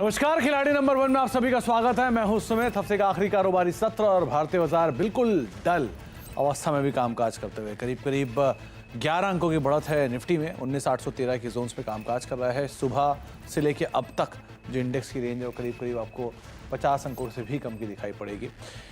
नमस्कार, खिलाड़ी नंबर 1 में आप सभी का स्वागत है। मैं हूं सुमित। हफ्ते का आखिरी कारोबारी सत्र और भारतीय बाजार बिल्कुल डल अवस्था में भी कामकाज करते हुए करीब करीब 11 अंकों की बढ़त है। निफ्टी में 19,813 की जोन्स में कामकाज कर रहा है। सुबह से लेके अब तक जो इंडेक्स की रेंज है वो करीब करीब आपको 50 अंकों से भी कम की दिखाई पड़ेगी।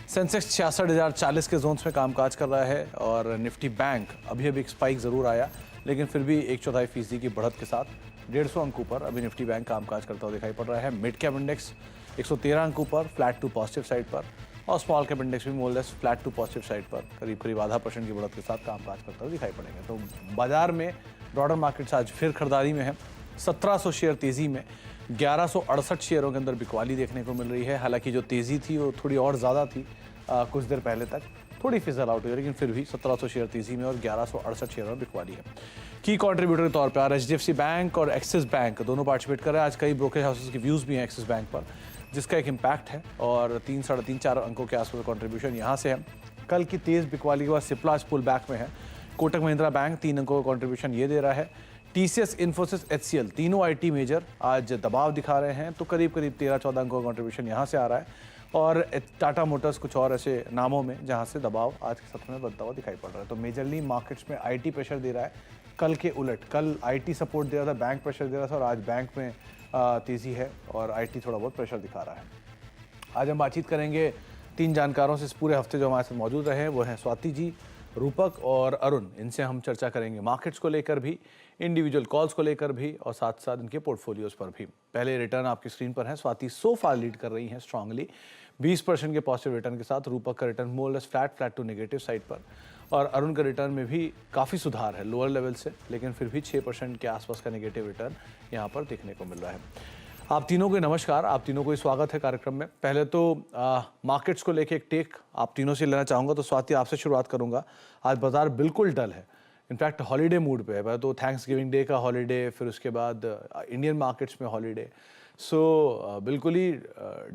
सेंसेक्स 66,040 के जोन्स में कामकाज कर रहा है और निफ्टी बैंक अभी एक स्पाइक ज़रूर आया, लेकिन फिर भी 1/4% की बढ़त के साथ 150 अंकों पर अभी निफ्टी बैंक कामकाज करता हुआ दिखाई पड़ रहा है। मिड कैप इंडेक्स 113 अंकों पर फ्लैट टू पॉजिटिव साइड पर और स्मॉल कैप इंडेक्स भी more less flat to positive side पर करीब करीब 0.5% की बढ़त के साथ कामकाज करता हुआ दिखाई पड़ेंगे। तो बाजार में ब्रॉडर मार्केट्स आज फिर खरीदारी में है। 1700 शेयर तेजी में, 1168 शेयरों के अंदर बिकवाली देखने को मिल रही है। हालांकि जो तेजी थी वो थोड़ी और ज़्यादा थी कुछ देर पहले तक, थोड़ी फिजल आउट हुई, लेकिन फिर भी 1700 शेयर तेजी में और 1168 शेयरों में बिकवाली है। की कंट्रीब्यूटर के तौर पर एचडीएफसी बैंक और एक्सिस बैंक दोनों पार्टिसिपेट कर रहे हैं। आज कई ब्रोकरेज हाउसेस के व्यूज़ भी हैं एक्सिस बैंक पर, जिसका एक इम्पैक्ट है और 3, 3.5, 4 अंकों के आसपास कंट्रीब्यूशन यहाँ से है। कल की तेज़ बिकवाली के बाद सिप्ला आज पुल बैक में है। कोटक महिंद्रा बैंक 3 अंकों का कंट्रीब्यूशन ये दे रहा है। टीसीएस, इन्फोसिस, एचसीएल तीनों आईटी मेजर आज दबाव दिखा रहे हैं, तो करीब करीब 13-14 अंकों का कंट्रीब्यूशन यहाँ से आ रहा है। और टाटा मोटर्स कुछ और ऐसे नामों में जहाँ से दबाव आज के सत्र में बनता हुआ दिखाई पड़ रहा है। तो मेजरली मार्केट्स में आईटी प्रेशर दे रहा है, कल के उलट। कल आईटी सपोर्ट दे रहा था, बैंक प्रेशर दे रहा था, और आज बैंक में तेज़ी है और आईटी थोड़ा बहुत प्रेशर दिखा रहा है। आज हम बातचीत करेंगे 3 जानकारों से इस पूरे हफ्ते जो हमारे साथ मौजूद रहे हैं। वो हैं स्वाति जी, रूपक और अरुण। इनसे हम चर्चा करेंगे मार्केट्स को लेकर भी, इंडिविजुअल कॉल्स को लेकर भी और साथ साथ इनके पोर्टफोलियोज पर भी। पहले रिटर्न आपकी स्क्रीन पर है। स्वाति सो फार लीड कर रही हैं स्ट्रांगली 20% के पॉजिटिव रिटर्न के साथ। रूपक का return more less flat to negative side पर, और अरुण का रिटर्न में भी काफ़ी सुधार है लोअर लेवल से, लेकिन फिर भी 6% के आसपास का नेगेटिव रिटर्न यहाँ पर देखने को मिल रहा है। आप तीनों को नमस्कार, आप तीनों को स्वागत है कार्यक्रम में। पहले तो मार्केट्स को लेके एक टेक आप तीनों से लेना चाहूँगा। तो स्वाति, आपसे शुरुआत करूँगा। आज बाजार बिल्कुल डल है, इनफैक्ट हॉलीडे मूड पे है। तो थैंक्स गिविंग डे का हॉलीडे, फिर उसके बाद इंडियन मार्केट्स में हॉलीडे। सो बिल्कुल ही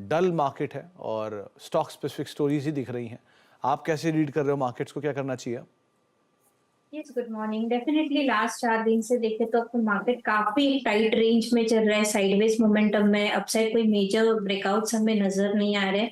डल मार्केट है और स्टॉक स्पेसिफिक स्टोरीज ही दिख रही हैं। आप कैसे रीड कर रहे हो मार्केट्स को, क्या करना चाहिए? Yes, good morning. Definitely last 4 दिन से देखें तो आपको मार्केट काफी टाइट रेंज में चल रहा है, साइडवेज मोमेंटम में। अपसाइड कोई मेजर ब्रेकआउट्स हमें नजर नहीं आ रहे।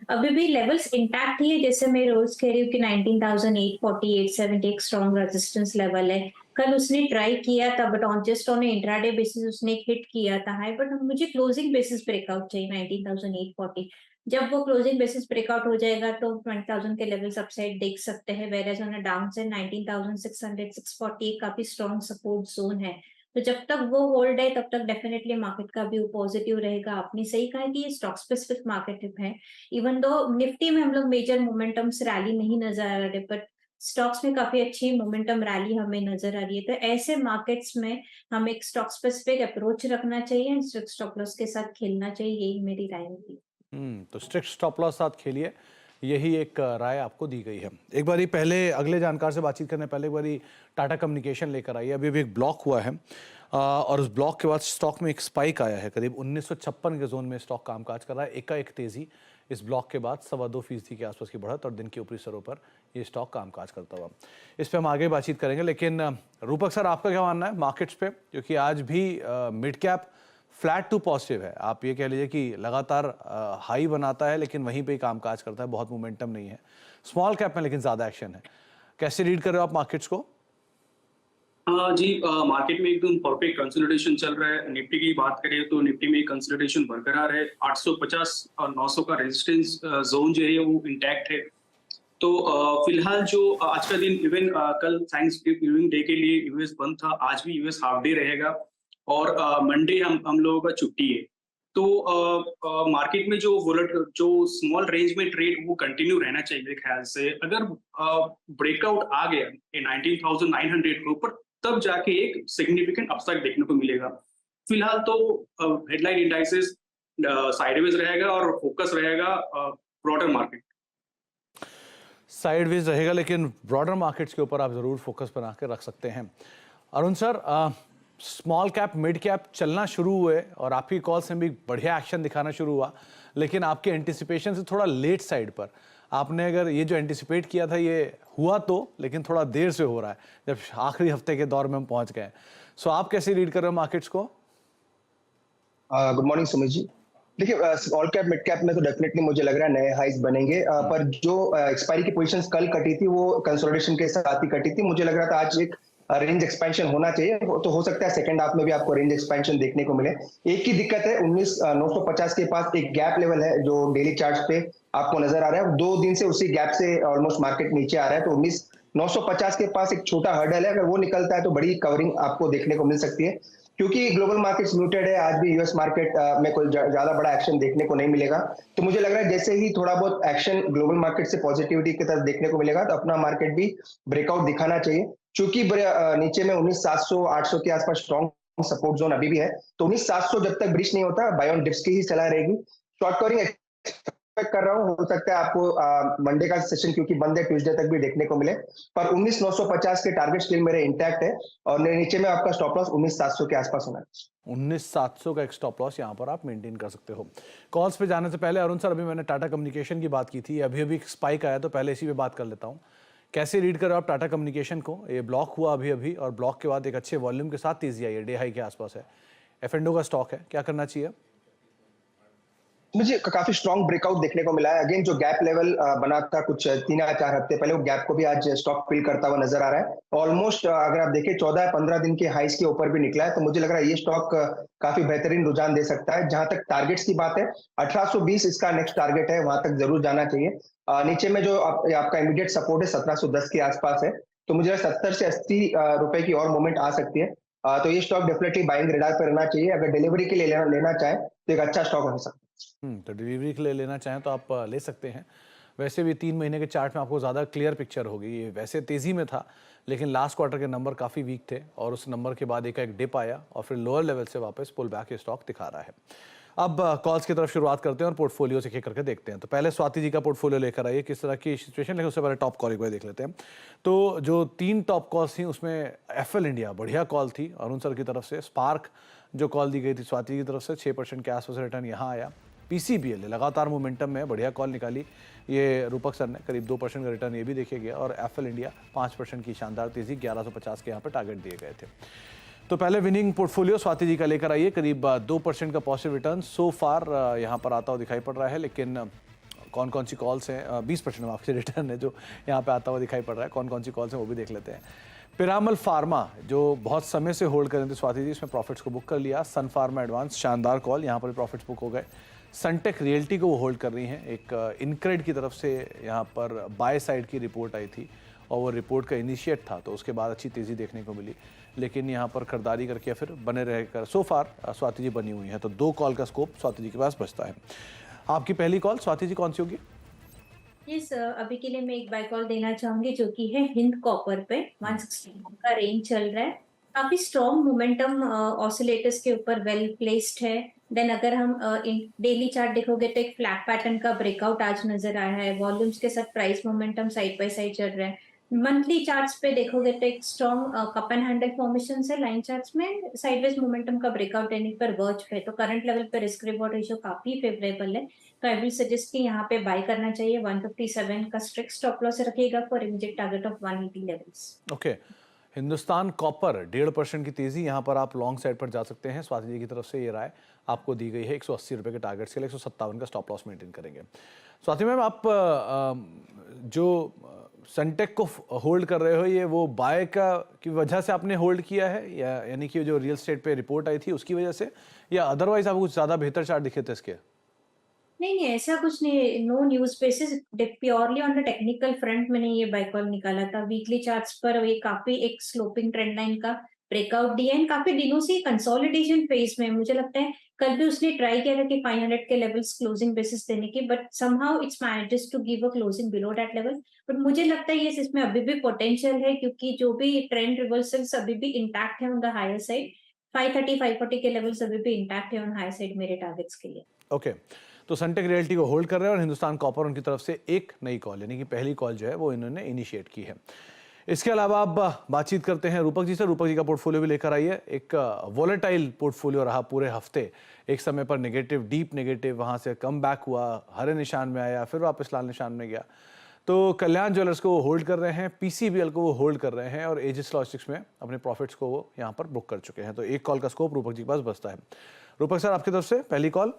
अभी भी लेवल्स इंटैक्ट ही है, जैसे मैं रोज कह रही हूँ कि 19,840, 870 एक स्ट्रॉन्ग रेजिस्टेंस लेवल है। कल उसने ट्राई किया था, बट ऑन इंट्राडे बेसिस उसने एक हिट किया था हाई, बट मुझे क्लोजिंग बेसिस ब्रेकआउट चाहिए 19,840। जब वो क्लोजिंग बेसिस ब्रेकआउट हो जाएगा तो 20,000 के लेवल्स अपसाइड देख सकते हैं, whereas on a down side 19,600, 640 काफी स्ट्रॉन्ग सपोर्ट जोन है। तो जब तक वो होल्ड है तब तक डेफिनेटली मार्केट का व्यू पॉजिटिव रहेगा। आपने सही कहा कि ये स्टॉक स्पेसिफिक मार्केट है। इवन दो निफ्टी में हम लोग मेजर मोमेंटम्स रैली नहीं नजर आ रहे, बट स्टॉक्स में काफी अच्छी मोमेंटम रैली हमें नजर आ रही है। तो ऐसे मार्केट्स में हम एक स्टॉक स्पेसिफिक अप्रोच रखना चाहिए, स्टॉप लॉस के साथ खेलना चाहिए, यही मेरी राय होगी। तो स्ट्रिक्ट स्टॉप लॉस साथ खेलिए, यही एक राय आपको दी गई है। एक बारी पहले अगले जानकार से बातचीत करने पहले एक बारी टाटा कम्युनिकेशन लेकर आइए। अभी भी एक ब्लॉक हुआ है और उस ब्लॉक के बाद स्टॉक में एक स्पाइक आया है। करीब 1956 के जोन में स्टॉक कामकाज कर रहा है। एकाएक तेजी इस ब्लॉक के बाद 2.25% के आसपास की बढ़त और दिन के ऊपरी स्तरों पर ये स्टॉक कामकाज करता हुआ। इस पर हम आगे बातचीत करेंगे, लेकिन रूपक सर, आपका क्या मानना है मार्केट्स पे, क्योंकि आज भी mid cap flat to positive है। आप ये कह लीजिए कि लगातार हाई बनाता है लेकिन वहीं पे ही कामकाज करता है, बहुत मोमेंटम नहीं है। स्मॉल कैप में लेकिन ज़्यादा एक्शन है। कैसे रीड कर रहे हो आप मार्केट्स को? जी, मार्केट में एकदम परफेक्ट कंसोलिडेशन चल रहा है। निफ्टी की बात करें तो निफ्टी में कंसोलिडेशन बरकरार है। 850 और 900 का रेजिस्टेंस जोन जो है वो इंटैक्ट है। तो फिलहाल जो आज का दिन, इवन कल थैंक्स गिविंग डे के लिए यूएस बंद था, आज भी यूएस हाफ डे रहेगा और मंडे हम लोगों का छुट्टी है। तो मार्केट में जो स्मॉल रेंज में ट्रेड वो कंटिन्यू रहना चाहिए मेरे ख्याल से। अगर ब्रेकआउट आ गया 19,900 के ऊपर, तब जाके एक सिग्निफिकेंट अपसाइड देखने को मिलेगा। फिलहाल तो हेडलाइन इंडाइसेस साइडवेज रहेगा और फोकस रहेगा ब्रॉडर मार्केट। साइडवेज रहेगा, लेकिन ब्रॉडर मार्केट्स के ऊपर आप ज़रूर फोकस बना के रख सकते हैं। Arun sir, small cap mid cap चलना शुरू हुए और आपकी कॉल से भी बढ़िया एक्शन दिखाना शुरू हुआ, लेकिन आपके एंटिसिपेशन से थोड़ा लेट साइड पर। आपने अगर ये जो एंटिसिपेट किया था ये हुआ तो, लेकिन थोड़ा देर से हो रहा है जब आखिरी हफ्ते के दौर में हम पहुंच गए। सो आप कैसे रीड कर रहे हो मार्केट्स को? Good morning Sumit ji. देखिए स्मॉल कैप मिड कैप में तो डेफिनेटली मुझे लग रहा है नए हाइज बनेंगे, पर जो एक्सपायरी की पोजीशंस कल कटी थी वो कंसोलिडेशन के साथ ही कटी थी। मुझे लग रहा था आज एक रेंज एक्सपेंशन होना चाहिए, तो हो सकता है सेकंड हाफ में भी आपको रेंज एक्सपेंशन देखने को मिले। एक ही दिक्कत है 19,950 के पास एक गैप लेवल है जो डेली चार्ट्स पे आपको नजर आ रहा है। 2 दिन से उसी गैप से ऑलमोस्ट मार्केट नीचे आ रहा है, तो 19,950 के पास एक छोटा हर्डल है। अगर वो निकलता है तो बड़ी कवरिंग आपको देखने को मिल सकती है, क्योंकि ग्लोबल मार्केट्स म्यूटेड है। आज भी यूएस मार्केट में कोई ज्यादा बड़ा एक्शन देखने को नहीं मिलेगा। तो मुझे लग रहा है जैसे ही थोड़ा बहुत एक्शन ग्लोबल मार्केट से पॉजिटिविटी की तरफ देखने को मिलेगा तो अपना मार्केट भी ब्रेकआउट दिखाना चाहिए। चूंकि नीचे में 19,700 800 के आसपास स्ट्रॉन्ग सपोर्ट जोन अभी भी है, तो 19,700 जब तक ब्रीच नहीं होता बाय ऑन डिप्स की ही सलाह रहेगी। शॉर्ट कवरिंग एक्सपेक्ट कर रहा हूं, हो सकता है आपको मंडे का सेशन क्योंकि बंद है ट्यूसडे तक भी देखने को मिले, पर 19,950 के टारगेट स्टिल मेरे इंटैक्ट है और नीचे में आपका स्टॉप लॉस 19,700 के आसपास होना है। 19,700 का एक स्टॉप लॉस यहाँ पर आप मेंटेन कर सकते हो। कॉल्स पे जाने से पहले अरुण सर, अभी मैंने टाटा कम्युनिकेशन की बात की थी, अभी एक स्पाइक आया तो पहले इसी पे बात कर लेता हूँ। कैसे रीड करो आप टाटा कम्युनिकेशन को? ये ब्लॉक हुआ अभी और ब्लॉक के बाद एक अच्छे वॉल्यूम के साथ तेजी आई है, डे हाई के आसपास है, एफ&ओ का स्टॉक है, क्या करना चाहिए? मुझे काफी स्ट्रॉन्ग ब्रेकआउट देखने को मिला है। अगेन जो गैप लेवल बना था कुछ 3 या 4 हफ्ते पहले, वो गैप को भी आज स्टॉक फिल करता हुआ नजर आ रहा है। ऑलमोस्ट अगर आप देखें 14 या 15 दिन के हाइस के ऊपर भी निकला है, तो मुझे लग रहा है ये स्टॉक काफी बेहतरीन रुझान दे सकता है। जहां तक टारगेट्स की बात है, 1820 इसका नेक्स्ट टारगेट है, वहां तक जरूर जाना चाहिए। नीचे में जो आपका इमीडिएट सपोर्ट है 1710 के आसपास है, तो मुझे 70 से 80 रुपए की और मूवमेंट आ सकती है। तो ये स्टॉक डेफिनेटली बाइंग रेडार पर रहना चाहिए। अगर डिलीवरी के लिए लेना चाहे तो एक अच्छा स्टॉक हो सकता है। तो डिलीवरी के लिए लेना चाहें तो आप ले सकते हैं। वैसे भी 3 महीने के चार्ट में आपको ज़्यादा क्लियर पिक्चर होगी। ये वैसे तेज़ी में था, लेकिन लास्ट क्वार्टर के नंबर काफ़ी वीक थे और उस नंबर के बाद एक डिप आया और फिर लोअर लेवल से वापस पुल बैक स्टॉक दिखा रहा है। अब कॉल्स की तरफ शुरुआत करते हैं और पोर्टफोलियो से करके देखते हैं। तो पहले स्वाति जी का पोर्टफोलियो लेकर आइए, किस तरह की सिचुएशन, लेकिन उससे पहले टॉप कॉल एक बार देख लेते हैं। तो जो 3 टॉप कॉल्स थी उसमें एफएल इंडिया बढ़िया कॉल थी अरुण सर की तरफ से। स्पार्क जो कॉल दी गई थी स्वाति की तरफ से, 6% के आसपास रिटर्न यहाँ आया। पीसीबीएल लगातार मोमेंटम में बढ़िया कॉल निकाली ये रूपक सर ने, करीब 2% का रिटर्न ये भी देखिए गया। और एफएल इंडिया 5% की शानदार तेजी, 1150 के यहाँ पे टारगेट दिए गए थे। तो पहले विनिंग पोर्टफोलियो स्वाति जी का लेकर आइए, करीब 2% का पॉजिटिव रिटर्न सो फार यहाँ पर आता हुआ दिखाई पड़ रहा है। लेकिन कौन कौन सी कॉल्स हैं, 20% में आपसे रिटर्न है जो यहाँ पे आता हुआ दिखाई पड़ रहा है। कौन कौन सी कॉल्स हैं वो भी देख लेते हैं। पिरामल फार्मा जो बहुत समय से होल्ड कर रहे थे स्वाति जी, इसमें प्रॉफिट्स को बुक कर लिया। सन फार्मा एडवांस शानदार कॉल, यहाँ पर प्रॉफिट्स बुक हो गए। सनटेक रियल्टी को वो होल्ड कर रही हैं। एक इनक्रेड की तरफ से यहाँ पर बाय साइड की रिपोर्ट आई थी और वो रिपोर्ट का इनिशिएट था, तो उसके बाद अच्छी तेज़ी देखने को मिली, लेकिन यहाँ पर खरीदारी करके फिर बने रहकर सो फार स्वाति जी बनी हुई हैं। तो 2 कॉल का स्कोप स्वाति जी के पास बचता है। आपकी पहली कॉल स्वाति जी कौन सी होगी? यस, अभी के लिए मैं एक बाय कॉल देना चाहूंगी जो कि है हिंद कॉपर पे। 160 का रेंज चल रहा है, काफी स्ट्रॉन्ग मोमेंटम ऑसिलेटर्स के ऊपर वेल प्लेस्ड है। देन अगर हम डेली चार्ट देखोगे तो एक फ्लैट पैटर्न का ब्रेकआउट आज नजर आया है। वॉल्यूम्स के साथ price momentum side by side चल रहा है। मंथली चार्ट्स पे देखोगे तो एक strong cup and handle formation है। लाइन चार्ट्स में साइडवेज मोमेंटम का ब्रेकआउट देने पर वर्ज पे, तो करंट लेवल पे रिस्क रिवॉर्ड रेशियो काफी फेवरेबल है। तो आई विल सजेस्ट कि यहाँ पे बाय करना चाहिए। 157 का स्ट्रिक्ट स्टॉप लॉस रखिएगा for immediate target of 180 levels. Okay, Hindustan copper 1.5% की तेजी, यहाँ पर आप लॉन्ग साइड पर जा सकते हैं। स्वाति जी की तरफ से ये राय आपको दी गई है। 180 रुपये के टारगेट से 157 का स्टॉप लॉस मेंटेन करेंगे। स्वाति मैम, आप जो सनटेक को होल्ड कर रहे हो, ये वो बाय का की वजह से आपने होल्ड किया है, या यानी कि जो रियल स्टेट पे रिपोर्ट आई थी उसकी वजह से, या अदरवाइज आपको कुछ ज़्यादा बेहतर चार्ट दिखे थे इसके? नहीं, ऐसा कुछ नहीं। No news basis, purely on the technical front मैंने ये बाय कॉल निकाला था। वीकली चार्ट्स पर ये काफी एक स्लोपिंग ट्रेंड लाइन का ब्रेकआउट दिया है। काफी दिनों से कंसोलिडेशन फेज में, मुझे लगता है कल भी उसने ट्राई किया था कि 500 के लेवल्स क्लोजिंग बेसिस देने की, but somehow it's manages to give a closing below that level. But मुझे लगता है ये इसमें अभी भी पोटेंशियल है, क्योंकि जो भी ट्रेंड रिवर्सल्स अभी भी इंटैक्ट है ऑन द हायर साइड। 530 540 के लेवल्स अभी भी इंटैक्ट है ऑन हायर साइड मेरे टारगेट्स के लिए। ओके, तो सनटेक रियल्टी को होल्ड कर रहे हैं और हिंदुस्तान कॉपर उनकी तरफ से एक नई कॉल, यानी कि पहली कॉल जो है वो इन्होंने इनिशिएट की है। इसके अलावा अब बातचीत करते हैं रूपक जी से। रूपक जी का पोर्टफोलियो भी लेकर आइए। एक वॉलेटाइल पोर्टफोलियो रहा पूरे हफ्ते, एक समय पर नेगेटिव, डीप नेगेटिव, वहाँ से कम बैक हुआ, हरे निशान में आया, फिर वापस लाल निशान में गया। तो कल्याण ज्वेलर्स को वो होल्ड कर रहे हैं, पीसीबीएल को वो होल्ड कर रहे हैं और एजिस लॉजिस्टिक्स में अपने प्रॉफिट्स को वो यहाँ पर बुक कर चुके हैं। तो एक कॉल का स्कोप रूपक जी के पास बचता है। रूपक सर, आपकी तरफ से पहली कॉल।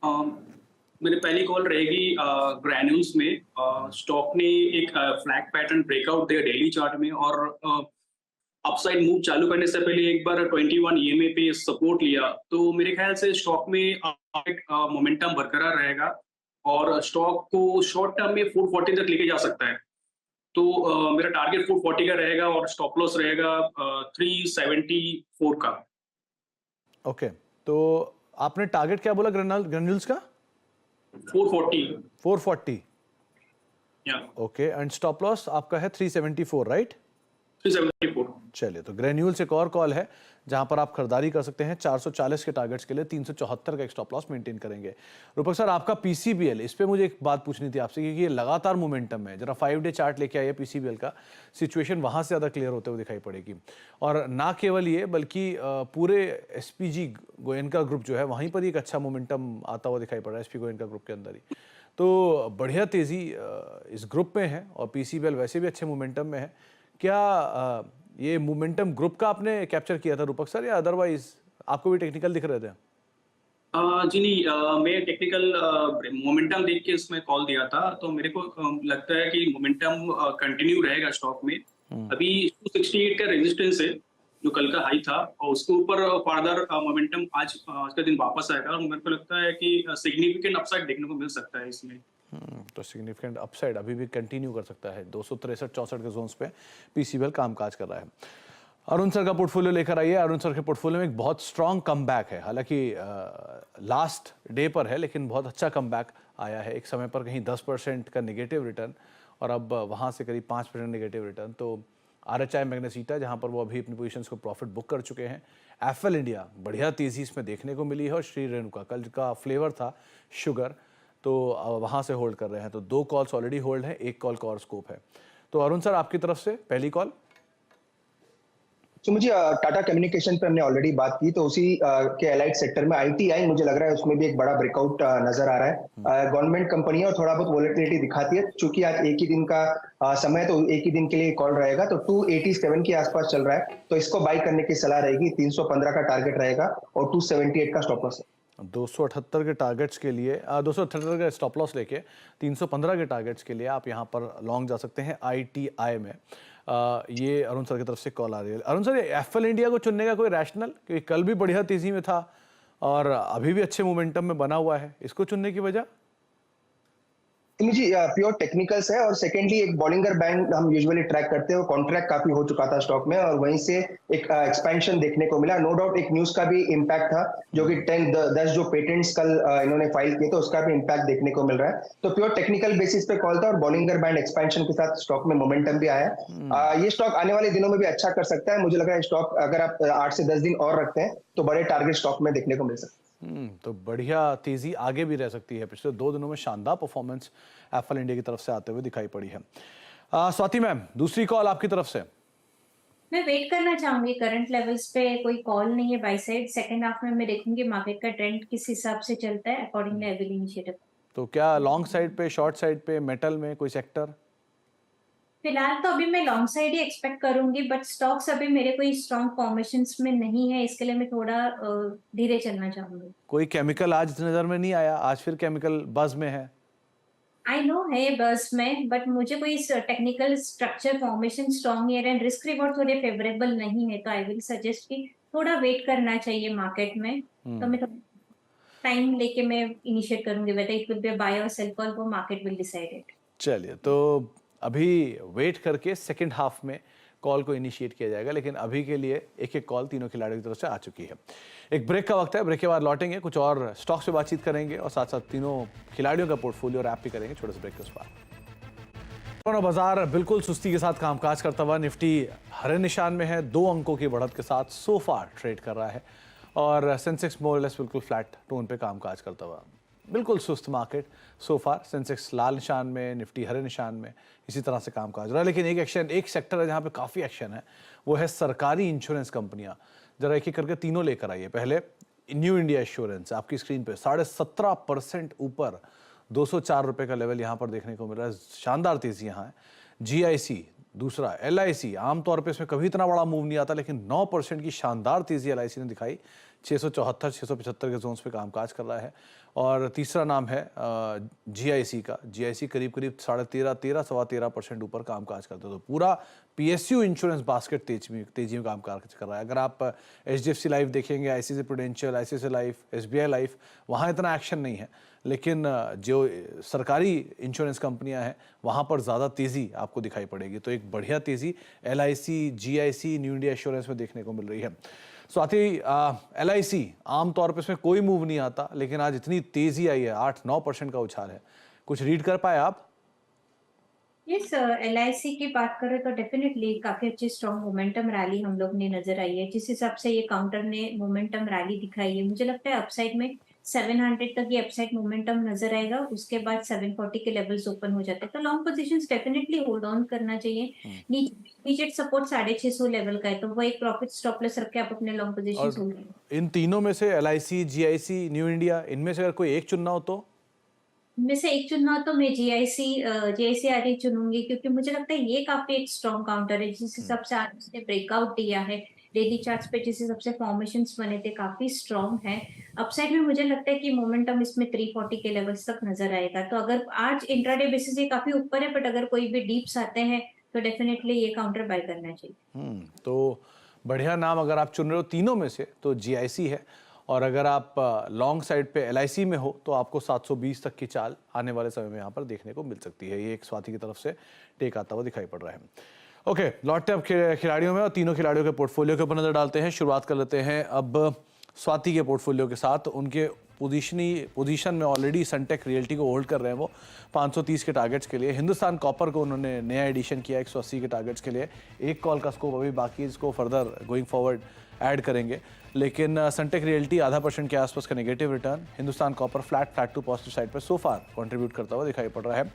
मेरी पहली कॉल रहेगी ग्रैन्यूल्स में। स्टॉक ने एक फ्लैग पैटर्न ब्रेकआउट दिया डेली चार्ट में और अपसाइड मूव चालू करने से पहले एक बार 21 ईएमए पे सपोर्ट लिया, तो मेरे ख्याल से स्टॉक में मोमेंटम बरकरार रहेगा और स्टॉक को शॉर्ट टर्म में 440 तक लेके जा सकता है। तो मेरा टारगेट 440 का रहेगा और स्टॉप लॉस रहेगा 374 का। ओके, तो आपने टारगेट क्या बोला ग्रेन्यूल्स का? 440। 440। या ओके, एंड स्टॉप लॉस आपका है 374, राइट? 374। चलिए, तो ग्रेन्यूल्स एक और कॉल है जहां पर आप खरीदारी कर सकते हैं 440 के टारगेट्स के लिए। 374 का एक स्टॉप लॉस मेंटेन करेंगे। रूपक सर, आपका पीसीबीएल, इस पे मुझे एक बात पूछनी थी आपसे, क्योंकि ये लगातार मोमेंटम है। जरा 5 डे चार्ट लेके आइए पीसीबीएल का, सिचुएशन वहां से ज्यादा क्लियर होते हुए दिखाई पड़ेगी। और ना केवल ये, बल्कि पूरे एसपीजी गोयनका ग्रुप जो है वहीं पर एक अच्छा मोमेंटम आता हुआ दिखाई पड़ रहा है, एसपी गोयनका ग्रुप के अंदर ही। तो बढ़िया तेजी इस ग्रुप में है और पीसीबीएल वैसे भी अच्छे मोमेंटम में है। क्या ये मोमेंटम ग्रुप का आपने कैप्चर किया था रूपक सर, या अदरवाइज आपको भी टेक्निकल दिख रहे थे? जी नहीं, मैं टेक्निकल मोमेंटम देख के इसमें कॉल दिया था, तो मेरे को लगता है कि मोमेंटम कंटिन्यू रहेगा स्टॉक में। अभी 268 का रेजिस्टेंस है जो कल का हाई था, और उसके ऊपर फर्दर मोमेंटम आज का दिन वापस आएगा और मेरे को लगता है कि सिग्निफिकेंट अपसाइड देखने को मिल सकता है इसमें। तो सिग्निफिकेंट अपसाइड अभी भी कंटिन्यू कर सकता है। 263-64 के जोन्स पे पीसीबीएल कामकाज कर रहा है। अरुण सर का पोर्टफोलियो लेकर आइए। अरुण सर के पोर्टफोलियो में एक बहुत स्ट्रॉन्ग कमबैक है, हालांकि लास्ट डे पर है, लेकिन बहुत अच्छा कमबैक आया है। एक समय पर कहीं 10% का नेगेटिव रिटर्न और अब वहाँ से करीब 5% नेगेटिव रिटर्न। तो आरएचआई मैग्नेसीटा, जहाँ पर वो अभी अपनी पोजीशंस को प्रॉफिट बुक कर चुके हैं। एफएल इंडिया, बढ़िया तेजी इसमें देखने को मिली है। और श्री रेणुका, कल का फ्लेवर था शुगर, तो वहाँ से होल्ड कर रहे हैं। तो 2 कॉल्स ऑलरेडी होल्ड है, 1 कॉल का और स्कोप है। तो अरुण सर, आपकी तरफ से पहली कॉल। तो मुझे टाटा कम्युनिकेशन पे हमने ऑलरेडी बात की, तो उसी के एलाइड सेक्टर में आईटीआई मुझे लग रहा है उसमें भी एक बड़ा ब्रेकआउट नजर आ रहा है। गवर्नमेंट कंपनी है और थोड़ा बहुत वोलेटिलिटी दिखाती है। चूंकि आज एक ही दिन का समय है, तो एक ही दिन के लिए कॉल रहेगा, तो 287 के आसपास चल रहा है, तो इसको बाई करने की सलाह रहेगी। 315 का टारगेट रहेगा और 278 का स्टॉप लॉस है। 278 के टारगेट्स के लिए 278 का स्टॉप लॉस लेके 315 के टारगेट्स के लिए आप यहाँ पर लॉन्ग जा सकते हैं आईटीआई में। ये अरुण सर की तरफ से कॉल आ रही है। अरुण सर, एफएल इंडिया को चुनने का कोई रैशनल, क्योंकि कल भी बढ़िया तेजी में था और अभी भी अच्छे मोमेंटम में बना हुआ है, इसको चुनने की वजह? जी, प्योर टेक्निकल्स है। और सेकेंडली एक बॉलिंगर बैंड हम यूजुअली ट्रैक करते हैं, वो कॉन्ट्रैक्ट काफी हो चुका था स्टॉक में और वहीं से एक एक्सपेंशन देखने को मिला। नो डाउट एक न्यूज का भी इम्पैक्ट था, जो कि 10 जो पेटेंट्स कल इन्होंने फाइल किए, तो उसका भी इम्पैक्ट देखने को मिल रहा है। तो प्योर टेक्निकल बेसिस पे कॉल था और बॉलिंगर बैंड एक्सपेंशन के साथ स्टॉक में मोमेंटम भी आया। ये स्टॉक आने वाले दिनों में भी अच्छा कर सकता है। मुझे लग रहा है स्टॉक अगर आप 8 से 10 दिन और रखते हैं तो बड़े टारगेट स्टॉक में देखने को मिल सकते हैं। तो बढ़िया तेजी आगे भी रह सकती है। पिछले 2 दिनों में शानदार परफॉर्मेंस एफएल इंडिया की तरफ से आते हुए दिखाई पड़ी है। स्वाति मैम, दूसरी कॉल आपकी तरफ से। मैं वेट करना चाहूंगी। करंट लेवल्स पे कोई कॉल नहीं है बाय साइड। सेकंड हाफ में मैं देखूंगी मार्केट का ट्रेंड किस हिसाब से चलता है, अकॉर्डिंगली आई विल इनिशिएट। तो क्या लॉन्ग साइड पे, शॉर्ट साइड पे, मेटल में कोई सेक्टर? फिलहाल तो अभी मैं लॉन्ग साइड ही एक्सपेक्ट करूंगी, बट स्टॉक्स अभी मेरे कोई स्ट्रॉन्ग फॉर्मेशंस में नहीं है, इसके लिए मैं थोड़ा धीरे चलना चाहूंगी। कोई केमिकल आज नजर में नहीं आया, आज फिर केमिकल बज में है? आई नो है बस में, बट मुझे कोई टेक्निकल स्ट्रक्चर फॉर्मेशन स्ट्रॉन्ग है एंड रिस्क रिवॉर्ड थोड़े फेवरेबल नहीं है, तो आई विल सजेस्ट कि थोड़ा वेट करना चाहिए मार्केट में। तो मैं टाइम लेके मैं इनिशिएट करूंगी, whether it will be buy और सेल कॉल, वो मार्केट विल डिसाइड इट। चलिए, तो अभी वेट करके सेकंड हाफ में कॉल को इनिशिएट किया जाएगा, लेकिन अभी के लिए एक एक कॉल तीनों खिलाड़ियों की तरफ से आ चुकी है। एक ब्रेक का वक्त है, ब्रेक के बाद लौटेंगे, कुछ और स्टॉक्स पे बातचीत करेंगे और साथ साथ तीनों खिलाड़ियों का पोर्टफोलियो रैप भी करेंगे। छोटे से ब्रेक के उस पार बाजार बिल्कुल सुस्ती के साथ कामकाज करता हुआ निफ्टी हरे निशान में है, 2 अंकों की बढ़त के साथ सो फार ट्रेड कर रहा है और सेंसेक्स मोरलेस बिल्कुल फ्लैट टोन पे कामकाज करता हुआ। बिल्कुल सुस्त मार्केट सो फार। सेंसेक्स लाल निशान में, निफ्टी हरे निशान में, इसी तरह से कामकाज रहा है। लेकिन एक सेक्टर है जहाँ पे काफ़ी एक्शन है, वो है सरकारी इंश्योरेंस कंपनियाँ। जरा एक एक करके तीनों लेकर आइए। पहले न्यू इंडिया एश्योरेंस, आपकी स्क्रीन पे 17.5% ऊपर, 204 रुपये का लेवल यहाँ पर देखने को मिल रहा है। शानदार तेजी यहाँ है। जीआईसी दूसरा, एलआईसी, आमतौर पे इसमें कभी इतना बड़ा मूव नहीं आता, लेकिन 9% की शानदार तेजी एलआईसी ने दिखाई। 674 675 के जोन्स पे कामकाज कर रहा है। और तीसरा नाम है जीआईसी का। जीआईसी करीब 13.5-13.13% ऊपर कामकाज करते हैं। तो पूरा पीएसयू इंश्योरेंस बास्केट तेजी में कामकाज कर रहा है। अगर आप एचडीएफसी लाइफ देखेंगे, ICICI prudential, ICICI life, SBI life, वहाँ इतना एक्शन नहीं है, लेकिन जो सरकारी इंश्योरेंस कंपनियां हैं वहाँ पर ज़्यादा तेज़ी आपको दिखाई पड़ेगी। तो एक बढ़िया तेज़ी LIC, GIC, new India assurance में देखने को मिल रही है। स्वाति, एलआईसी आमतौर पर इसमें कोई मूव नहीं आता, लेकिन आज इतनी तेज़ी आई है, 8-9% का उछाल है। कुछ रीड कर पाए आप? यस, एलआईसी की बात करें तो डेफिनेटली काफी अच्छी स्ट्रॉन्ग मोमेंटम रैली हम लोग ने नजर आई है। जिस हिसाब से ये काउंटर ने मोमेंटम रैली दिखाई है, मुझे लगता है अपसाइड में 700 तक ये अपसाइड मोमेंटम नजर आएगा। उसके बाद 740 के लेवल्स ओपन हो जाते हैं, तो long positions definitely hold on करना चाहिए। इमीडिएट सपोर्ट 650 लेवल का है, तो वो एक प्रॉफिट स्टॉप लॉस रख के आप अपने लॉन्ग पोजीशंस होल्ड करें। इन तीनों में से एलआईसी, जीआईसी, न्यू इंडिया, इनमें से अगर कोई एक चुनना हो तो? में से एक चुनना हो तो मैं जीआईसी चुनूंगी, क्योंकि मुझे लगता है ये काफी एक स्ट्रॉन्ग काउंटर है। जिस हिसाब से आज उसने ब्रेकआउट दिया है डेली चार्ट्स पे, जिस हिसाब से फॉर्मेशंस बने थे काफी स्ट्रॉन्ग है। अपसाइड में मुझे लगता है कि मोमेंटम इसमें 340 के लेवल्स तक नजर आएगा। तो अगर आज इंट्राडे बेसिस ये काफी ऊपर है, बट अगर कोई भी डीप्स आते हैं तो डेफिनेटली ये काउंटर बाय करना चाहिए। तो बढ़िया नाम अगर आप चुन रहे हो तीनों में से तो जीआईसी है, और अगर आप लॉन्ग साइड पे एलआईसी में हो तो आपको 720 तक की चाल आने वाले समय में यहाँ पर देखने को मिल सकती है। ये एक स्वाति की तरफ से टेक आता हुआ दिखाई पड़ रहा है। ओके, लौटते अब खिलाड़ियों में और तीनों खिलाड़ियों के पोर्टफोलियो के ऊपर नजर डालते हैं। शुरुआत कर लेते हैं अब स्वाति के पोर्टफोलियो के साथ। उनके पोजीशन में ऑलरेडी सनटेक रियल्टी को होल्ड कर रहे हैं वो 530 के टारगेट्स के लिए। हिंदुस्तान कॉपर को उन्होंने नया एडिशन किया 180 के टारगेट्स के लिए। एक कॉल का स्कोप अभी बाकी है, इसको फर्दर गोइंग फॉरवर्ड ऐड करेंगे। लेकिन सनटेक रियल्टी 0.5% के आसपास का negative return, Hindustan Copper flat to positive side पर सो फार कंट्रीब्यूट करता हुआ दिखाई पड़ रहा है।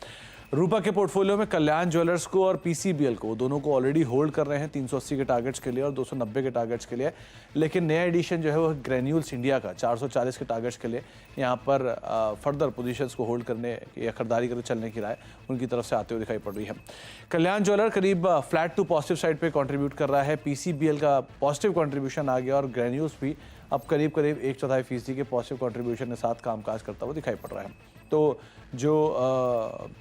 रूपा के पोर्टफोलियो में कल्याण ज्वेलर्स को और पीसीबीएल को, दोनों को ऑलरेडी होल्ड कर रहे हैं 380 के टारगेट्स के लिए और 290 के टारगेट्स के लिए। लेकिन नया एडिशन जो है वो ग्रेन्यूल्स इंडिया का 440 के टारगेट्स के लिए यहाँ पर फर्दर पोजीशंस को होल्ड करने या खरीदारी करके चलने की राय उनकी तरफ से आते हुए दिखाई पड़ रही है। कल्याण ज्वेलर करीब फ्लैट टू पॉजिटिव साइड पे कंट्रीब्यूट कर रहा है। पीसीबीएल का पॉजिटिव कंट्रीब्यूशन आ गया और ग्रेन्यूल्स भी अब करीब 1/4% के पॉजिटिव कंट्रीब्यूशन के साथ कामकाज करता हुआ दिखाई पड़ रहा है। तो जो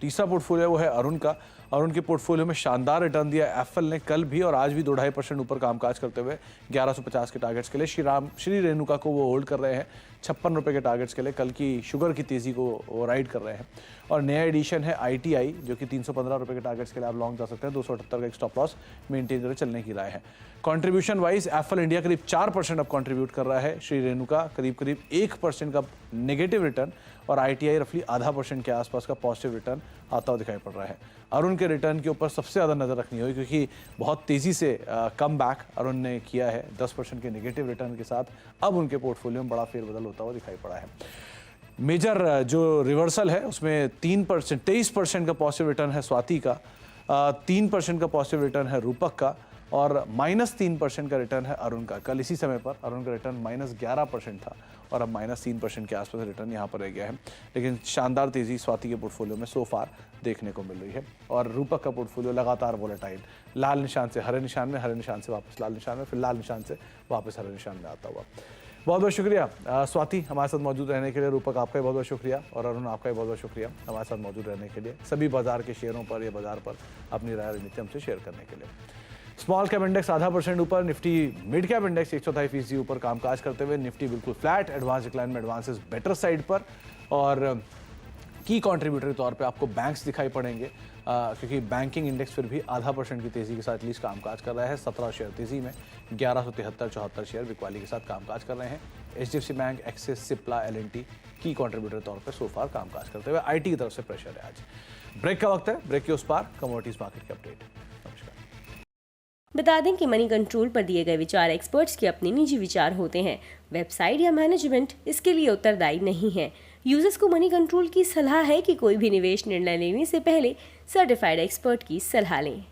तीसरा पोर्टफोलियो वो है अरुण का। अरुण के पोर्टफोलियो में शानदार रिटर्न दिया एफएल ने कल भी और आज भी 2.5% ऊपर कामकाज करते हुए 1150 के टारगेट्स के लिए। श्री रेणुका को वो होल्ड कर रहे हैं 56 रुपये के टारगेट्स के लिए। कल की शुगर की तेज़ी को वो राइड कर रहे हैं। और नया एडिशन है आईटीआई, जो कि 315 रुपये के टारगेट्स के लिए आप लॉन्ग जा सकते हैं। 278 का एक स्टॉप लॉस मेंटेन करके चलने की राय है। कंट्रीब्यूशन वाइज एफएल इंडिया करीब 4% अब कंट्रीब्यूट कर रहा है। श्री रेणुका करीब 1% का नेगेटिव रिटर्न और आईटीआई रफली 0.5% के आसपास का पॉजिटिव रिटर्न आता हुआ दिखाई पड़ रहा है। अरुण के रिटर्न के ऊपर सबसे ज़्यादा नज़र रखनी होगी, क्योंकि बहुत तेज़ी से कम बैक अरुण ने किया है 10% के नेगेटिव रिटर्न के साथ। अब उनके पोर्टफोलियो में बड़ा फेरबदल होता हुआ दिखाई पड़ा है। मेजर जो रिवर्सल है उसमें 23% का पॉजिटिव रिटर्न है स्वाति का, 3% का पॉजिटिव रिटर्न है रूपक का और -3% का रिटर्न है अरुण का। कल इसी समय पर अरुण का रिटर्न -11% था और अब -3% के आसपास रिटर्न यहाँ पर रह गया है। लेकिन शानदार तेज़ी स्वाति के पोर्टफोलियो में सो फार देखने को मिल रही है। और रूपक का पोर्टफोलियो लगातार वोलेटाइल, लाल निशान से हरे निशान में, हरे निशान से वापस लाल निशान में, फिर लाल निशान से वापस हरे निशान में आता हुआ। बहुत बहुत शुक्रिया स्वाति हमारे साथ मौजूद रहने के लिए। रूपक आपका भी बहुत बहुत शुक्रिया और अरुण आपका भी बहुत बहुत शुक्रिया हमारे साथ मौजूद रहने के लिए, सभी बाजार के शेयरों पर या बाजार पर अपनी राय रणनीति हमसे शेयर करने के लिए। स्मॉल कैप इंडेक्स 0.5% ऊपर, निफ्टी मिड कैप इंडेक्स 1.4% ऊपर कामकाज करते हुए। निफ्टी बिल्कुल फ्लैट, एडवांस डिक्लाइन में एडवांसेस बेटर साइड पर। और की कंट्रीब्यूटर के तौर पे आपको बैंक्स दिखाई पड़ेंगे, क्योंकि बैंकिंग इंडेक्स फिर भी 0.5% की तेज़ी के साथ एटलीस्ट कामकाज कर रहा है। 17 शेयर तेज़ी में, 1173-74 शेयर बिकवाली के साथ कामकाज कर रहे हैं। HDFC bank, Axis, Cipla, LNT की कंट्रीब्यूटर के तौर पर सोफार कामकाज करते हुए। आईटी की तरफ से प्रेशर है आज। ब्रेक का वक्त है, ब्रेक के उस पार कमोडिटीज मार्केट की अपडेट। बता दें कि मनी कंट्रोल पर दिए गए विचार एक्सपर्ट्स के अपने निजी विचार होते हैं। वेबसाइट या मैनेजमेंट इसके लिए उत्तरदायी नहीं है। यूजर्स को मनी कंट्रोल की सलाह है कि कोई भी निवेश निर्णय लेने से पहले सर्टिफाइड एक्सपर्ट की सलाह लें।